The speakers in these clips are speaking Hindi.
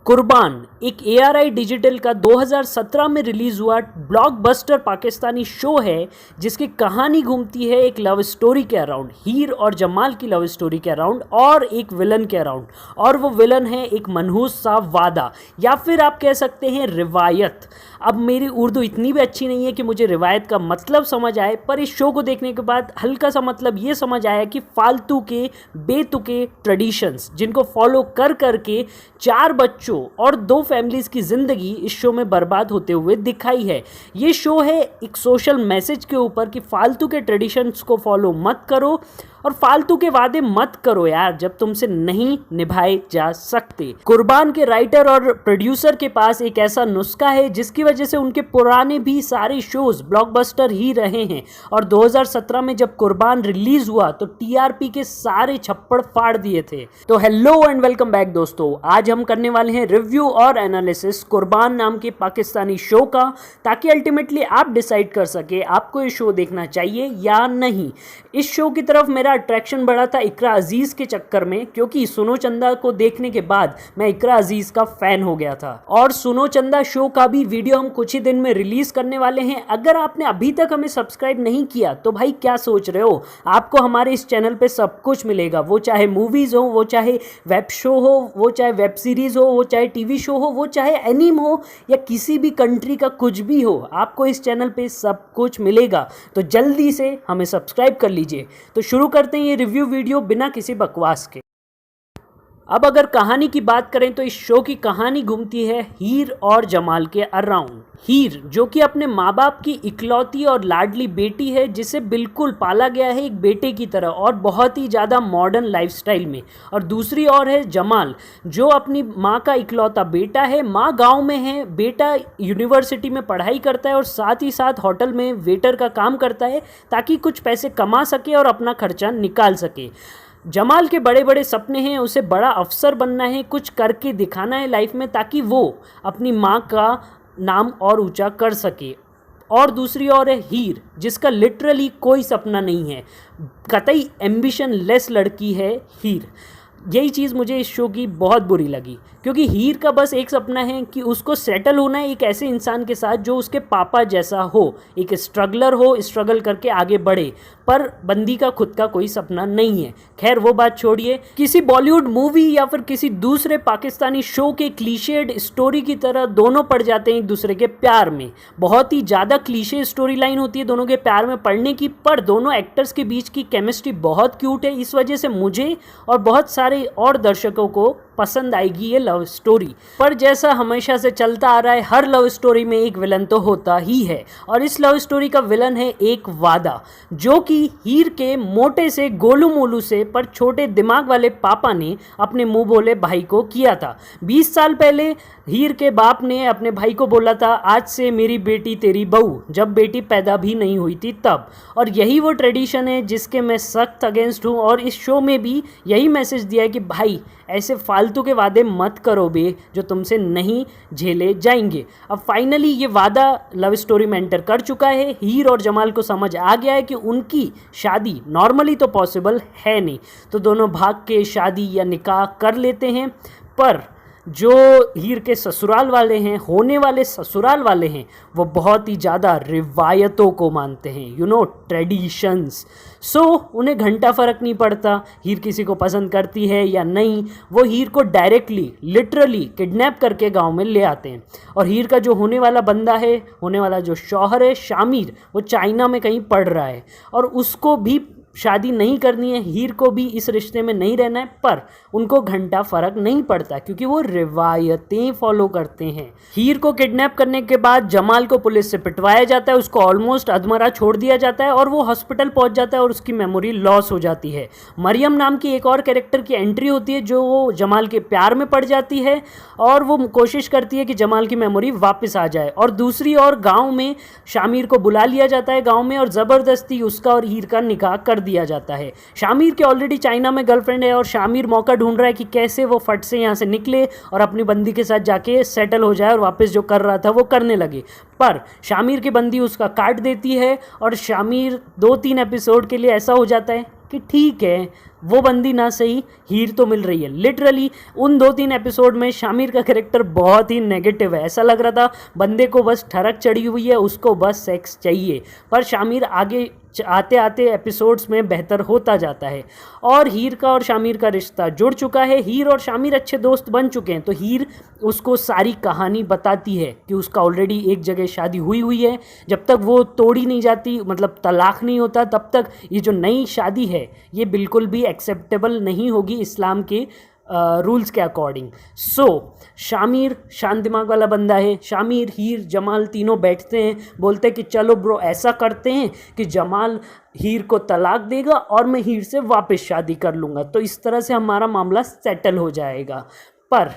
कुर्बान एक ARI डिजिटल का 2017 में रिलीज हुआ ब्लॉकबस्टर पाकिस्तानी शो है जिसकी कहानी घूमती है एक लव स्टोरी के अराउंड, हीर और जमाल की लव स्टोरी के अराउंड और एक विलन के अराउंड। और वो विलन है एक मनहूस सा वादा या फिर आप कह सकते हैं रिवायत। अब मेरी उर्दू इतनी भी अच्छी नहीं है कि मुझे रिवायत का मतलब समझ आए, पर इस शो को देखने के बाद हल्का सा मतलब ये समझ आया कि फालतू के बेतुके ट्रेडिशंस जिनको फॉलो कर करके 4 बच्चों और 2 फैमिलीज़ की ज़िंदगी इस शो में बर्बाद होते हुए दिखाई है। ये शो है एक सोशल मैसेज के ऊपर कि फालतू के ट्रेडिशंस को फॉलो मत करो और फालतू के वादे मत करो यार जब तुमसे नहीं निभाए जा सकते। कुर्बान के राइटर और प्रोड्यूसर के पास एक ऐसा नुस्खा है जिसकी वजह से उनके पुराने भी सारे शोज ब्लॉकबस्टर ही रहे हैं। और 2017 में जब कुर्बान रिलीज हुआ तो TRP के सारे छप्पड़ फाड़ दिए थे। तो हेलो एंड वेलकम बैक दोस्तों, आज हम करने वाले हैं रिव्यू और एनालिसिस कुर्बान नाम के पाकिस्तानी शो का, ताकि अल्टीमेटली आप डिसाइड कर सके आपको ये शो देखना चाहिए या नहीं। इस शो की तरफ मेरा अट्रैक्शन बढ़ा था इकरा अजीज के चक्कर में, क्योंकि सुनो चंदा को देखने के बाद मैं इकरा अजीज का फैन हो गया था। और सुनो चंदा शो का भी वीडियो हम कुछ ही दिन में रिलीज करने वाले हैं। अगर आपने अभी तक हमें सब्सक्राइब नहीं किया तो भाई क्या सोच रहे हो, आपको हमारे इस चैनल पे सब कुछ मिलेगा, वो चाहे मूवीज हो, वो चाहे वेब शो हो, वो चाहे वेब सीरीज हो, वो चाहे टीवी शो हो, वो चाहे एनीम हो या किसी भी कंट्री का कुछ भी हो, आपको इस चैनल पे सब कुछ मिलेगा। तो जल्दी से हमें सब्सक्राइब कर लीजिए। तो शुरू करते हैं ये रिव्यू वीडियो बिना किसी बकवास के। अब अगर कहानी की बात करें तो इस शो की कहानी घूमती है हीर और जमाल के अराउंड। हीर जो कि अपने माँ बाप की इकलौती और लाडली बेटी है, जिसे बिल्कुल पाला गया है एक बेटे की तरह और बहुत ही ज़्यादा मॉडर्न लाइफस्टाइल में। और दूसरी ओर है जमाल जो अपनी माँ का इकलौता बेटा है। माँ गांव में है, बेटा यूनिवर्सिटी में पढ़ाई करता है और साथ ही साथ होटल में वेटर का काम करता है ताकि कुछ पैसे कमा सके और अपना खर्चा निकाल सके। जमाल के बड़े बड़े सपने हैं, उसे बड़ा अफसर बनना है, कुछ करके दिखाना है लाइफ में ताकि वो अपनी माँ का नाम और ऊंचा कर सके। और दूसरी ओर है हीर जिसका लिटरली कोई सपना नहीं है, कतई एम्बिशन लेस लड़की है हीर। यही चीज़ मुझे इस शो की बहुत बुरी लगी, क्योंकि हीर का बस एक सपना है कि उसको सेटल होना है एक ऐसे इंसान के साथ जो उसके पापा जैसा हो, एक स्ट्रगलर हो, स्ट्रगल करके आगे बढ़े। पर बंदी का खुद का कोई सपना नहीं है। खैर वो बात छोड़िए, किसी बॉलीवुड मूवी या फिर किसी दूसरे पाकिस्तानी शो के क्लीशेड स्टोरी की तरह दोनों पड़ जाते हैं एक दूसरे के प्यार में। बहुत ही ज़्यादा क्लीशे स्टोरी लाइन होती है दोनों के प्यार में पड़ने की, पर दोनों एक्टर्स के बीच की केमिस्ट्री बहुत क्यूट है। इस वजह से मुझे और बहुत सारे और दर्शकों को पसंद आएगी ये लव स्टोरी। पर जैसा हमेशा से चलता आ रहा है, हर लव स्टोरी में एक विलन तो होता ही है और इस लव स्टोरी का विलन है एक वादा, जो कि हीर के मोटे से गोलू मोलू से पर छोटे दिमाग वाले पापा ने अपने मुंह बोले भाई को किया था। 20 साल पहले हीर के बाप ने अपने भाई को बोला था आज से मेरी बेटी तेरी बहू, जब बेटी पैदा भी नहीं हुई थी तब। और यही वो ट्रेडिशन है जिसके मैं सख्त अगेंस्ट हूँ। और इस शो में भी यही मैसेज दिया है कि भाई ऐसे फालतू के वादे मत करो बे जो तुमसे नहीं झेले जाएंगे। अब फाइनली ये वादा लव स्टोरी में एंटर कर चुका है। हीर और जमाल को समझ आ गया है कि उनकी शादी नॉर्मली तो पॉसिबल है नहीं, तो दोनों भाग के शादी या निकाह कर लेते हैं। पर जो हीर के ससुराल वाले हैं, होने वाले ससुराल वाले हैं, वो बहुत ही ज़्यादा रिवायतों को मानते हैं, ट्रेडिशंस। सो उन्हें घंटा फ़र्क नहीं पड़ता हीर किसी को पसंद करती है या नहीं। वो हीर को डायरेक्टली लिटरली किडनैप करके गांव में ले आते हैं। और हीर का जो होने वाला बंदा है, होने वाला जो शौहर है शामिर, वो चाइना में कहीं पढ़ रहा है और उसको भी शादी नहीं करनी है, हीर को भी इस रिश्ते में नहीं रहना है। पर उनको घंटा फर्क नहीं पड़ता क्योंकि वो रिवायतें फॉलो करते हैं। हीर को किडनैप करने के बाद जमाल को पुलिस से पिटवाया जाता है, उसको ऑलमोस्ट अधमरा छोड़ दिया जाता है और वो हॉस्पिटल पहुंच जाता है और उसकी मेमोरी लॉस हो जाती है। मरियम नाम की एक और कैरेक्टर की एंट्री होती है जो जमाल के प्यार में पड़ जाती है और वो कोशिश करती है कि जमाल की मेमोरी वापस आ जाए। और दूसरी ओर गाँव में शामिर को बुला लिया जाता है गाँव में और ज़बरदस्ती उसका और हीर का निकाह कर दिया जाता है। शामिर के ऑलरेडी चाइना में गर्लफ्रेंड है और शामिर मौका ढूंढ रहा है कि कैसे वो फट से यहाँ से निकले और अपनी बंदी के साथ जाके सेटल हो जाए और वापस जो कर रहा था वो करने लगे। पर शामिर की बंदी उसका काट देती है और शामिर 2-3 एपिसोड के लिए ऐसा हो जाता है कि ठीक है वो बंदी ना सही, हीर तो मिल रही है। लिटरली उन 2-3 एपिसोड में शामिर का कैरेक्टर बहुत ही नेगेटिव है। ऐसा लग रहा था बंदे को बस ठरक चढ़ी हुई है, उसको बस सेक्स चाहिए। पर शामिर आगे आते आते एपिसोड्स में बेहतर होता जाता है और हीर का और शामिर का रिश्ता जुड़ चुका है। हीर और शामिर अच्छे दोस्त बन चुके हैं। तो हीर उसको सारी कहानी बताती है कि उसका ऑलरेडी एक जगह शादी हुई हुई है, जब तक वो तोड़ी नहीं जाती, मतलब तलाक नहीं होता, तब तक ये जो नई शादी है ये बिल्कुल भी एक्सेप्टेबल नहीं होगी इस्लाम के रूल्स के अकॉर्डिंग। सो शामिर शांत दिमाग वाला बंदा है। शामिर, हीर, जमाल तीनों बैठते हैं, बोलते हैं कि चलो ब्रो ऐसा करते हैं कि जमाल हीर को तलाक देगा और मैं हीर से वापस शादी कर लूँगा, तो इस तरह से हमारा मामला सेटल हो जाएगा। पर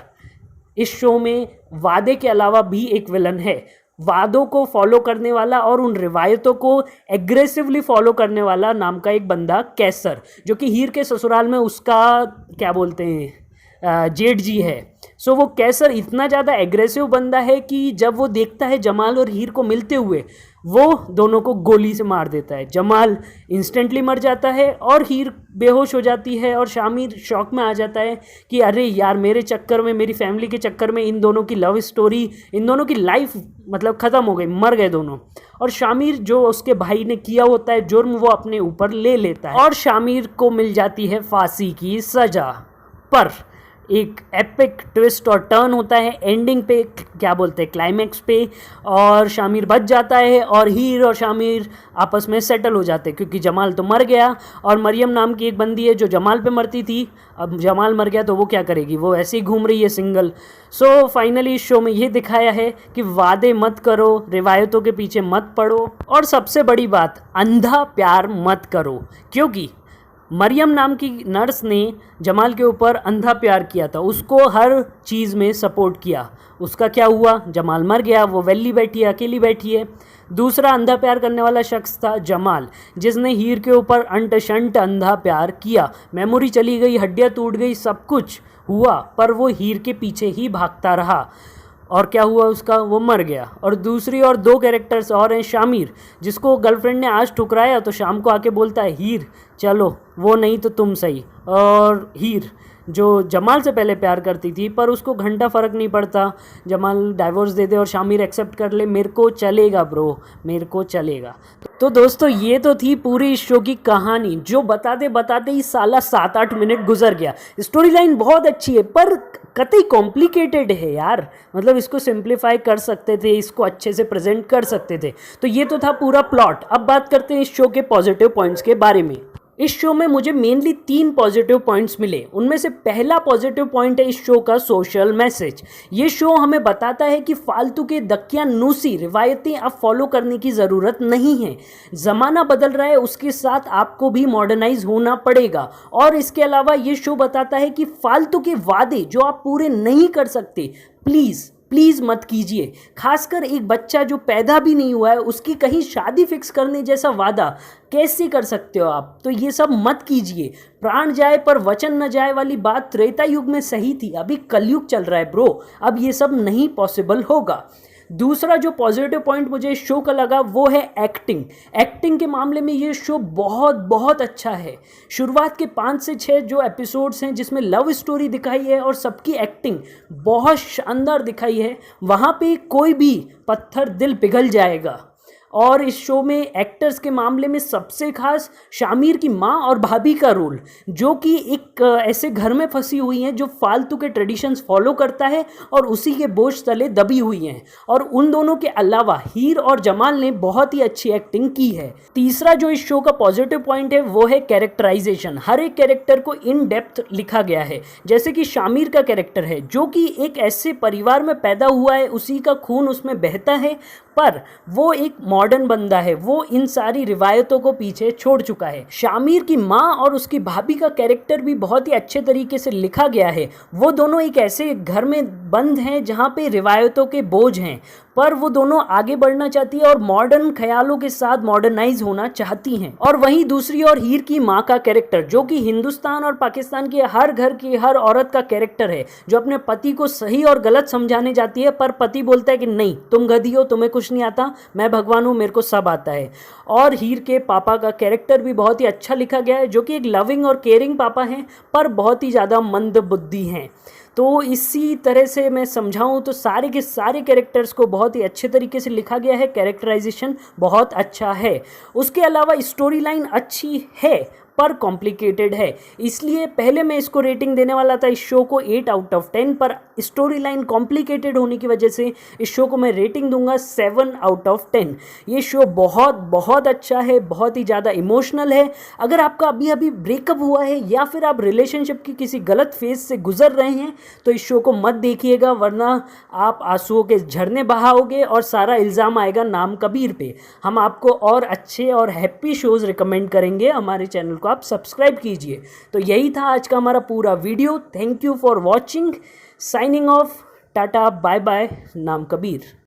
इस शो में वादे के अलावा भी एक विलन है। वादों को फॉलो करने वाला और उन रिवायतों को एग्रेसिवली फॉलो करने वाला नाम का एक बंदा कैसर, जो कि हीर के ससुराल में उसका क्या बोलते हैं जेठ जी है। सो वो कैसर इतना ज़्यादा एग्रेसिव बंदा है कि जब वो देखता है जमाल और हीर को मिलते हुए, वो दोनों को गोली से मार देता है। जमाल इंस्टेंटली मर जाता है और हीर बेहोश हो जाती है और शामिर शॉक में आ जाता है कि अरे यार, मेरे चक्कर में, मेरी फैमिली के चक्कर में इन दोनों की लव स्टोरी, इन दोनों की लाइफ मतलब ख़त्म हो गई, मर गए दोनों। और शामिर जो उसके भाई ने किया होता है जुर्म, वो अपने ऊपर ले लेता है और शामिर को मिल जाती है फांसी की सज़ा। पर एक एपिक ट्विस्ट और टर्न होता है एंडिंग पे, क्या बोलते हैं, क्लाइमैक्स पे, और शामिर बच जाता है और हीर और शामिर आपस में सेटल हो जाते हैं, क्योंकि जमाल तो मर गया और मरियम नाम की एक बंदी है जो जमाल पे मरती थी। अब जमाल मर गया तो वो क्या करेगी, वो ऐसे ही घूम रही है सिंगल। सो फाइनली इस शो में ये दिखाया है कि वादे मत करो, रिवायतों के पीछे मत पड़ो, और सबसे बड़ी बात, अंधा प्यार मत करो। क्योंकि मरियम नाम की नर्स ने जमाल के ऊपर अंधा प्यार किया था, उसको हर चीज़ में सपोर्ट किया। उसका क्या हुआ, जमाल मर गया, वो वेली बैठी है, अकेली बैठी है। दूसरा अंधा प्यार करने वाला शख्स था जमाल, जिसने हीर के ऊपर अंट शंट अंधा प्यार किया। मेमोरी चली गई, हड्डियाँ टूट गई, सब कुछ हुआ, पर वो हीर के पीछे ही भागता रहा। और क्या हुआ उसका, वो मर गया। और दूसरी और 2 कैरेक्टर्स और हैं, शामिर, जिसको गर्लफ्रेंड ने आज ठुकराया तो शाम को आके बोलता है हीर चलो, वो नहीं तो तुम सही। और हीर जो जमाल से पहले प्यार करती थी, पर उसको घंटा फ़र्क नहीं पड़ता, जमाल डाइवोर्स दे दे और शामिर एक्सेप्ट कर ले, मेरे को चलेगा ब्रो, मेरे को चलेगा। तो दोस्तों ये तो थी पूरी इस शो की कहानी, जो बताते बताते ही साला 7-8 मिनट गुजर गया। स्टोरी लाइन बहुत अच्छी है पर कतई कॉम्प्लिकेटेड है यार, मतलब इसको सिंप्लीफाई कर सकते थे, इसको अच्छे से प्रेजेंट कर सकते थे। तो ये तो था पूरा प्लॉट। अब बात करते हैं इस शो के पॉजिटिव पॉइंट्स के बारे में। इस शो में मुझे मेनली 3 पॉजिटिव पॉइंट्स मिले। उनमें से पहला पॉजिटिव पॉइंट है इस शो का सोशल मैसेज। ये शो हमें बताता है कि फालतू के दकियानूसी रिवायतें अब फॉलो करने की ज़रूरत नहीं है। ज़माना बदल रहा है, उसके साथ आपको भी मॉडर्नाइज होना पड़ेगा। और इसके अलावा ये शो बताता है कि फालतू के वादे जो आप पूरे नहीं कर सकते, प्लीज़ मत कीजिए। खासकर एक बच्चा जो पैदा भी नहीं हुआ है, उसकी कहीं शादी फिक्स करने जैसा वादा कैसे कर सकते हो आप? तो ये सब मत कीजिए। प्राण जाए पर वचन न जाए वाली बात त्रेता युग में सही थी, अभी कलयुग चल रहा है ब्रो, अब ये सब नहीं पॉसिबल होगा। दूसरा जो पॉजिटिव पॉइंट मुझे इस शो का लगा वो है एक्टिंग के मामले में ये शो बहुत अच्छा है। शुरुआत के 5 से 6 जो एपिसोड्स हैं जिसमें लव स्टोरी दिखाई है और सबकी एक्टिंग बहुत शानदार दिखाई है, वहाँ पे कोई भी पत्थर दिल पिघल जाएगा। और इस शो में एक्टर्स के मामले में सबसे खास शामिर की माँ और भाभी का रोल, जो कि एक ऐसे घर में फंसी हुई हैं जो फालतू के ट्रेडिशंस फॉलो करता है और उसी के बोझ तले दबी हुई हैं। और उन दोनों के अलावा हीर और जमाल ने बहुत ही अच्छी एक्टिंग की है। तीसरा जो इस शो का पॉजिटिव पॉइंट है वो है कैरेक्टराइजेशन। हर एक कैरेक्टर को इन डेप्थ लिखा गया है। जैसे कि शामिर का कैरेक्टर है जो कि एक ऐसे परिवार में पैदा हुआ है, उसी का खून उसमें बहता है, पर वो एक मॉडर्न बंदा है, वो इन सारी रिवायतों को पीछे छोड़ चुका है। शामिर की माँ और उसकी भाभी का कैरेक्टर भी बहुत ही अच्छे तरीके से लिखा गया है। वो दोनों एक ऐसे घर में बंद हैं जहाँ पे रिवायतों के बोझ हैं, पर वो दोनों आगे बढ़ना चाहती है और मॉडर्न ख्यालों के साथ मॉडर्नाइज होना चाहती हैं। और वहीं दूसरी ओर हीर की माँ का कैरेक्टर, जो कि हिंदुस्तान और पाकिस्तान के हर घर की हर औरत का कैरेक्टर है, जो अपने पति को सही और गलत समझाने जाती है, पर पति बोलता है कि नहीं, तुम गधी हो, तुम्हें कुछ नहीं आता, मैं भगवान हूँ, मेरे को सब आता है। और हीर के पापा का कैरेक्टर भी बहुत ही अच्छा लिखा गया है, जो कि एक लविंग और केयरिंग पापा हैं, पर बहुत ही ज़्यादा मंद बुद्धि हैं। तो इसी तरह से मैं समझाऊं तो सारे के सारे कैरेक्टर्स को बहुत ही अच्छे तरीके से लिखा गया है, कैरेक्टराइजेशन बहुत अच्छा है। उसके अलावा स्टोरी लाइन अच्छी है पर कॉम्प्लिकेटेड है, इसलिए पहले मैं इसको रेटिंग देने वाला था इस शो को 8 आउट ऑफ 10, पर स्टोरी लाइन कॉम्प्लिकेटेड होने की वजह से इस शो को मैं रेटिंग दूंगा 7 आउट ऑफ 10। ये शो बहुत बहुत अच्छा है, बहुत ही ज़्यादा इमोशनल है। अगर आपका अभी अभी ब्रेकअप हुआ है या फिर आप रिलेशनशिप की किसी गलत फेज से गुजर रहे हैं तो इस शो को मत देखिएगा, वरना आप आंसुओं के झरने बहाओगे और सारा इल्ज़ाम आएगा नाम कबीर पे। हम आपको और अच्छे और हैप्पी शोज़ रिकमेंड करेंगे, हमारे चैनल को आप सब्सक्राइब कीजिए। तो यही था आज का हमारा पूरा video. Thank you for watching. Signing off, tata, bye bye, नाम कबीर।